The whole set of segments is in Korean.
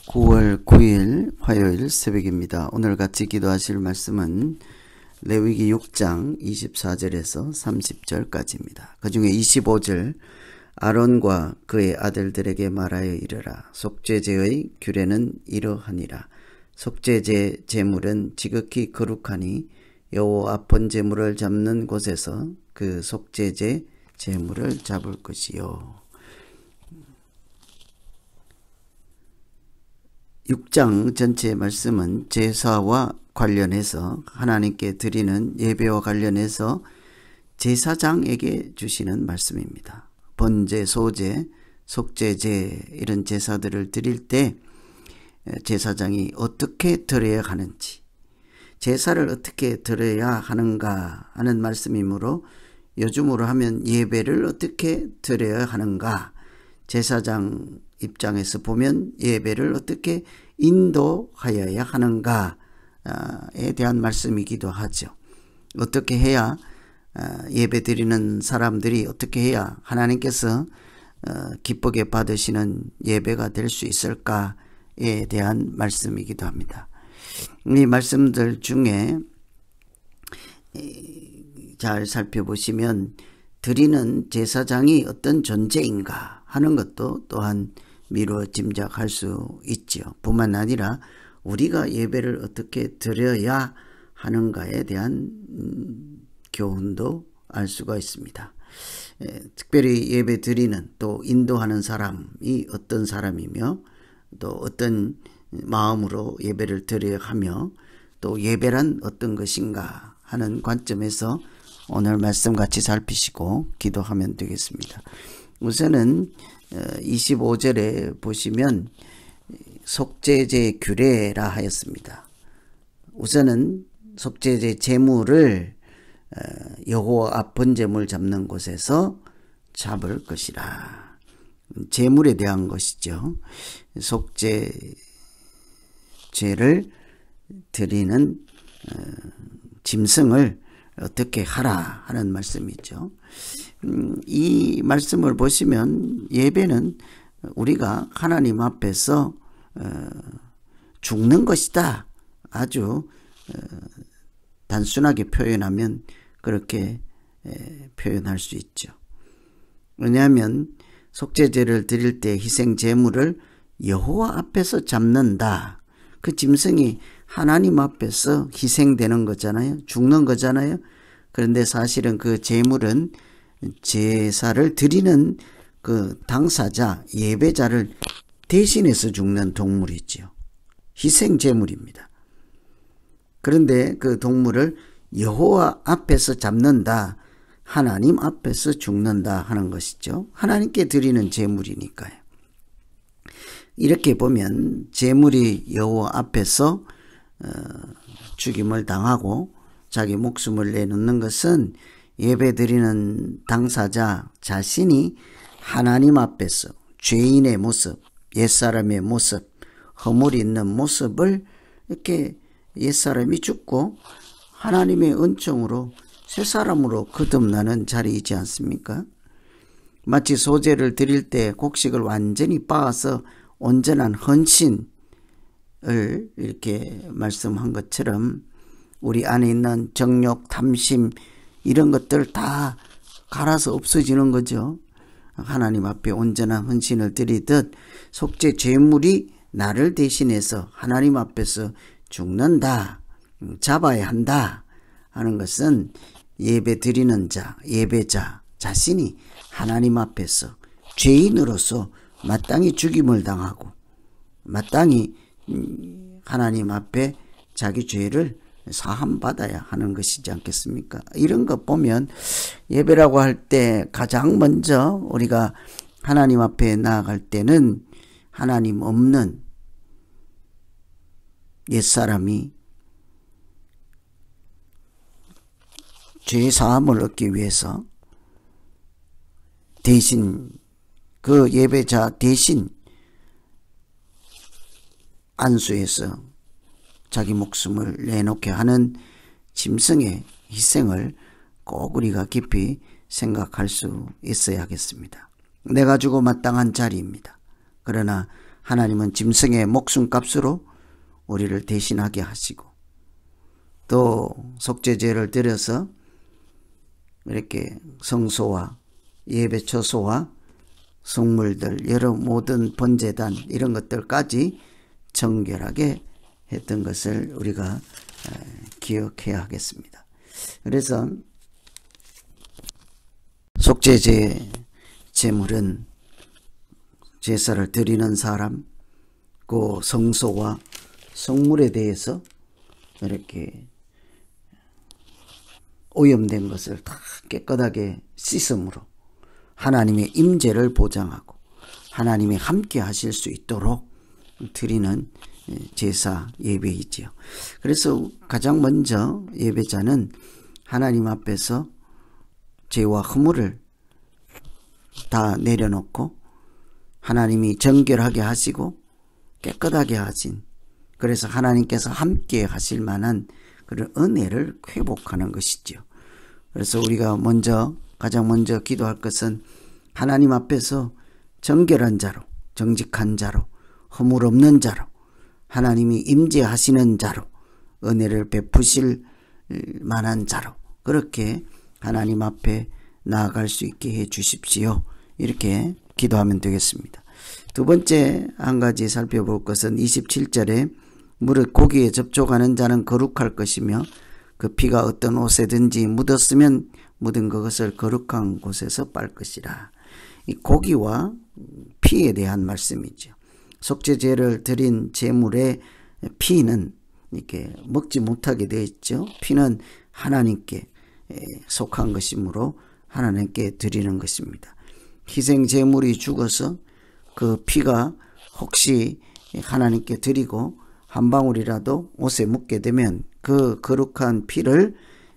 9월 9일 화요일 새벽입니다. 오늘 같이 기도하실 말씀은 레위기 6장 24절에서 30절까지입니다. 그 중에 25절 아론과 그의 아들들에게 말하여 이르라. 속죄제의 규례는 이러하니라. 속죄제 제물은 지극히 거룩하니 여호와 번제물을 잡는 곳에서 그 속죄제 제물을 잡을 것이요. 6장 전체 말씀은 제사와 관련해서 하나님께 드리는 예배와 관련해서 제사장에게 주시는 말씀입니다. 번제, 소제, 속죄제 이런 제사들을 드릴 때 제사장이 어떻게 드려야 하는지, 제사를 어떻게 드려야 하는가 하는 말씀이므로 요즘으로 하면 예배를 어떻게 드려야 하는가, 제사장 입장에서 보면 예배를 어떻게 인도하여야 하는가에 대한 말씀이기도 하죠. 어떻게 해야 예배 드리는 사람들이 어떻게 해야 하나님께서 기쁘게 받으시는 예배가 될 수 있을까에 대한 말씀이기도 합니다. 이 말씀들 중에 잘 살펴보시면 드리는 제사장이 어떤 존재인가 하는 것도 또한 미루어 짐작할 수 있죠. 뿐만 아니라 우리가 예배를 어떻게 드려야 하는가에 대한 교훈도 알 수가 있습니다. 특별히 예배 드리는 또 인도하는 사람이 어떤 사람이며 또 어떤 마음으로 예배를 드려야 하며 또 예배란 어떤 것인가 하는 관점에서 오늘 말씀 같이 살피시고 기도하면 되겠습니다. 우선은 25절에 보시면 속죄제 규례라 하였습니다. 우선은 속죄제 제물을 여호와 앞 번제물 잡는 곳에서 잡을 것이라. 제물에 대한 것이죠. 속죄제를 드리는 짐승을 어떻게 하라 하는 말씀이죠. 이 말씀을 보시면 예배는 우리가 하나님 앞에서 죽는 것이다. 아주 단순하게 표현하면 그렇게 표현할 수 있죠. 왜냐하면 속죄제를 드릴 때 희생 제물을 여호와 앞에서 잡는다. 그 짐승이 하나님 앞에서 희생되는 거잖아요. 죽는 거잖아요. 그런데 사실은 그 제물은 제사를 드리는 그 당사자, 예배자를 대신해서 죽는 동물이지요. 희생 제물입니다. 그런데 그 동물을 여호와 앞에서 잡는다. 하나님 앞에서 죽는다 하는 것이죠. 하나님께 드리는 제물이니까요. 이렇게 보면 제물이 여호와 앞에서 죽임을 당하고 자기 목숨을 내놓는 것은 예배드리는 당사자 자신이 하나님 앞에서 죄인의 모습, 옛사람의 모습, 허물이 있는 모습을 이렇게 옛사람이 죽고 하나님의 은총으로 새사람으로 거듭나는 자리이지 않습니까? 마치 소제를 드릴 때 곡식을 완전히 빻아서 온전한 헌신을 이렇게 말씀한 것처럼 우리 안에 있는 정욕, 탐심 이런 것들 다 갈아서 없어지는 거죠. 하나님 앞에 온전한 헌신을 드리듯 속죄 제물이 나를 대신해서 하나님 앞에서 죽는다, 잡아야 한다 하는 것은 예배 드리는 자, 예배자 자신이 하나님 앞에서 죄인으로서 마땅히 죽임을 당하고 마땅히 하나님 앞에 자기 죄를 사함받아야 하는 것이지 않겠습니까? 이런 것 보면 예배라고 할 때 가장 먼저 우리가 하나님 앞에 나아갈 때는 하나님 없는 옛사람이 죄 사함을 얻기 위해서 대신 그 예배자 대신 안수해서 자기 목숨을 내놓게 하는 짐승의 희생을 꼭 우리가 깊이 생각할 수 있어야겠습니다. 내가 주고 마땅한 자리입니다. 그러나 하나님은 짐승의 목숨값으로 우리를 대신하게 하시고, 또 속죄제를 드려서 이렇게 성소와 예배 처소와 성물들, 여러 모든 번제단 이런 것들까지 정결하게 했던 것을 우리가 기억해야 하겠습니다. 그래서 속죄제 제물은 제사를 드리는 사람, 그 성소와 성물에 대해서 이렇게 오염된 것을 다 깨끗하게 씻음으로 하나님의 임재를 보장하고 하나님이 함께 하실 수 있도록 드리는 제사 예배이지요. 그래서 가장 먼저 예배자는 하나님 앞에서 죄와 허물을 다 내려놓고 하나님이 정결하게 하시고 깨끗하게 하신, 그래서 하나님께서 함께 하실 만한 그런 은혜를 회복하는 것이죠. 그래서 우리가 가장 먼저 기도할 것은 하나님 앞에서 정결한 자로, 정직한 자로, 허물 없는 자로, 하나님이 임재하시는 자로, 은혜를 베푸실 만한 자로 그렇게 하나님 앞에 나아갈 수 있게 해 주십시오. 이렇게 기도하면 되겠습니다. 두 번째 한 가지 살펴볼 것은 27절에 무릇 고기에 접촉하는 자는 거룩할 것이며 그 피가 어떤 옷에든지 묻었으면 묻은 그것을 거룩한 곳에서 빨 것이라. 이 고기와 피에 대한 말씀이죠. 속죄제를 드린 제물의 피는 이렇게 먹지 못하게 되어 있죠. 피는 하나님께 속한 것이므로 하나님께 드리는 것입니다. 희생 제물이 죽어서 그 피가 혹시 하나님께 드리고 한 방울이라도 옷에 묻게 되면 그 거룩한 피를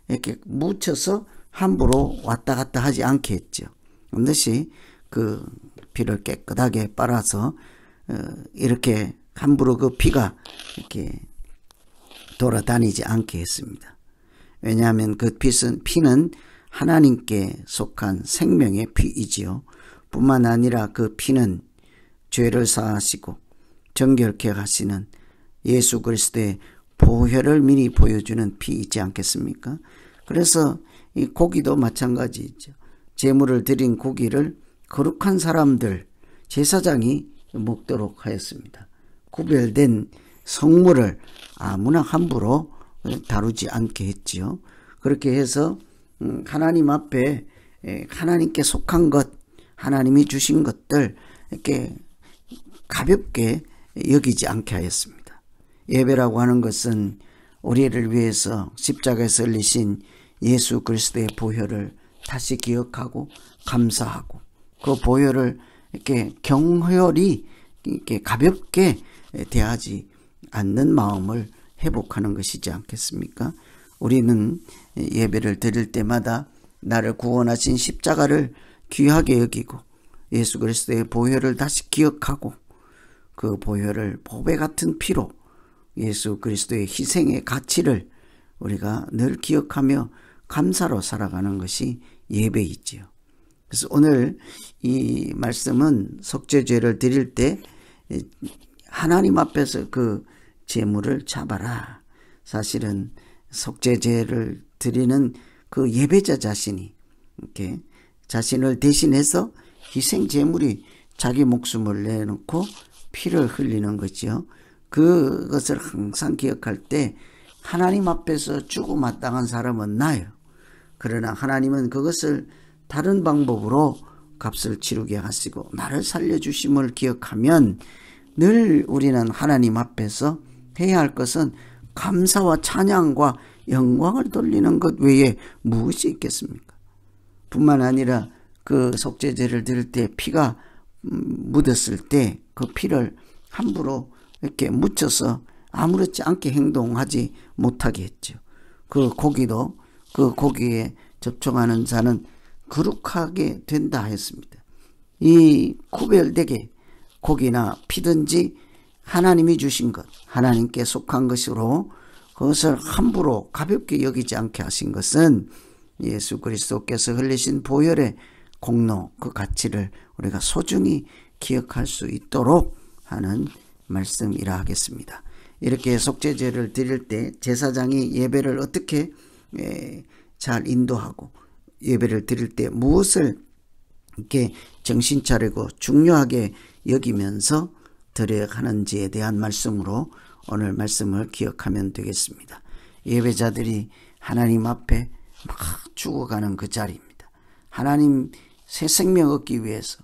이렇게 묻혀서 함부로 왔다 갔다 하지 않게 했죠. 반드시 그 피를 깨끗하게 빨아서 이렇게 함부로 그 피가 이렇게 돌아다니지 않게 했습니다. 왜냐하면 그 피는 하나님께 속한 생명의 피이지요. 뿐만 아니라 그 피는 죄를 사하시고 정결케 하시는 예수 그리스도의 보혈을 미리 보여주는 피이지 않겠습니까? 그래서 이 고기도 마찬가지죠. 제물을 드린 고기를 거룩한 사람들, 제사장이 먹도록 하였습니다. 구별된 성물을 아무나 함부로 다루지 않게 했지요. 그렇게 해서 하나님 앞에 하나님께 속한 것, 하나님이 주신 것들 이렇게 가볍게 여기지 않게 하였습니다. 예배라고 하는 것은 우리를 위해서 십자가에서 흘리신 예수 그리스도의 보혈을 다시 기억하고 감사하고 그 보혈을 이렇게 경혈이 이렇게 가볍게 대하지 않는 마음을 회복하는 것이지 않겠습니까? 우리는 예배를 드릴 때마다 나를 구원하신 십자가를 귀하게 여기고 예수 그리스도의 보혈을 다시 기억하고 그 보혈을 보배 같은 피로 예수 그리스도의 희생의 가치를 우리가 늘 기억하며 감사로 살아가는 것이 예배이지요. 그래서 오늘 이 말씀은 속죄제를 드릴 때 하나님 앞에서 그 제물을 잡아라. 사실은 속죄제를 드리는 그 예배자 자신이 이렇게 자신을 대신해서 희생 제물이 자기 목숨을 내놓고 피를 흘리는 거죠. 그것을 항상 기억할 때 하나님 앞에서 죽음마땅한 사람은 나요. 그러나 하나님은 그것을 다른 방법으로 값을 치르게 하시고 나를 살려주심을 기억하면 늘 우리는 하나님 앞에서 해야 할 것은 감사와 찬양과 영광을 돌리는 것 외에 무엇이 있겠습니까? 뿐만 아니라 그 속죄제를 드릴 때 피가 묻었을 때 그 피를 함부로 이렇게 묻혀서 아무렇지 않게 행동하지 못하게 했죠. 그 고기도 그 고기에 접촉하는 자는 거룩하게 된다 했습니다. 이 구별되게 고기나 피든지 하나님이 주신 것, 하나님께 속한 것으로 그것을 함부로 가볍게 여기지 않게 하신 것은 예수 그리스도께서 흘리신 보혈의 공로, 그 가치를 우리가 소중히 기억할 수 있도록 하는 말씀이라 하겠습니다. 이렇게 속죄제를 드릴 때 제사장이 예배를 어떻게 잘 인도하고 예배를 드릴 때 무엇을 이렇게 정신 차리고 중요하게 여기면서 드려야 하는지에 대한 말씀으로 오늘 말씀을 기억하면 되겠습니다. 예배자들이 하나님 앞에 막 죽어가는 그 자리입니다. 하나님 새 생명 얻기 위해서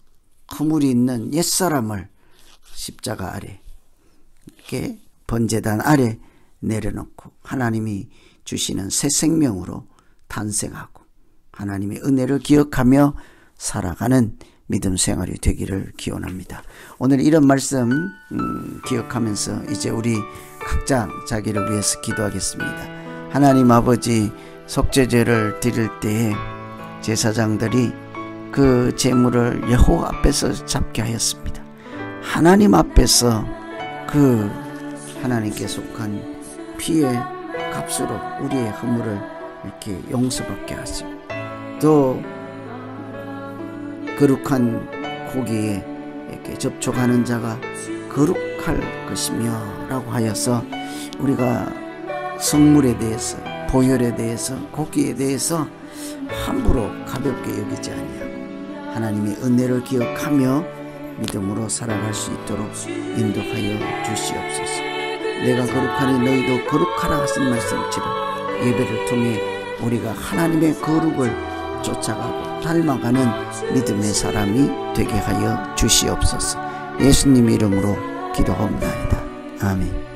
허물이 있는 옛사람을 십자가 아래 이렇게 번제단 아래 내려놓고 하나님이 주시는 새 생명으로 탄생하고 하나님의 은혜를 기억하며 살아가는 믿음 생활이 되기를 기원합니다. 오늘 이런 말씀 기억하면서 이제 우리 각자 자기를 위해서 기도하겠습니다. 하나님 아버지, 속죄제를 드릴 때에 제사장들이 그 제물을 여호와 앞에서 잡게 하였습니다. 하나님 앞에서 그 하나님께 속한 피의 값으로 우리의 허물을 이렇게 용서받게 하시고 또 거룩한 고기에 이렇게 접촉하는 자가 거룩할 것이며 라고 하여서 우리가 성물에 대해서 보혈에 대해서 고기에 대해서 함부로 가볍게 여기지 아니하고 하나님의 은혜를 기억하며 믿음으로 살아갈 수 있도록 인도하여 주시옵소서. 내가 거룩하니 너희도 거룩하라 하신 말씀처럼 예배를 통해 우리가 하나님의 거룩을 쫓아가고 닮아가는 믿음의 사람이 되게 하여 주시옵소서. 예수님 이름으로 기도하옵나이다. 아멘.